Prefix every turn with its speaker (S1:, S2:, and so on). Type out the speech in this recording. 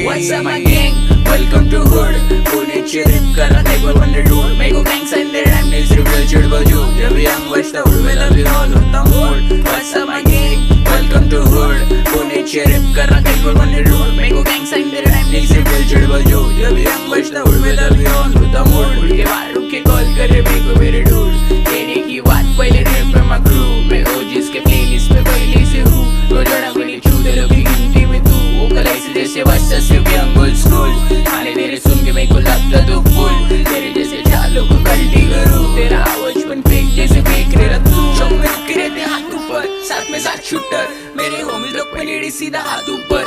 S1: What's up my gang? Welcome to hood. पुण्याची rip करा table on the road. मेरे को gangs and their rhyme needs reveal चिड़बल जो जब young बचता उड़वे लगी all होता mood. What's up my gang? Welcome to hood. पुण्याची rip करा table on the road. मेरे को gangs and their rhyme needs reveal चिड़बल जो जब young बचता उड़वे लगी all होता mood. उड़ के बाहर रुक के call करे मेरे को मेरे dude. कहने की बात पहले rap पे my crew. मैं OGs के playlist पे पहले से हूँ. रोजाना गोली छूते लोग की गिनती में तू. वो कलेक्स जैसे बच्चा सिर्फ young old school. खाने तेरे सुन के मेरे को लगता तो फुल. तेरे जैसे चालों को गलती करूँ. तेरा बचपन फेंक जैसे फेंक रहा तू. शौक में रुके रहते हाथ ऊपर. साथ में साथ शूटर. मेरे होmies लोग पे सीधा हाथ ऊपर.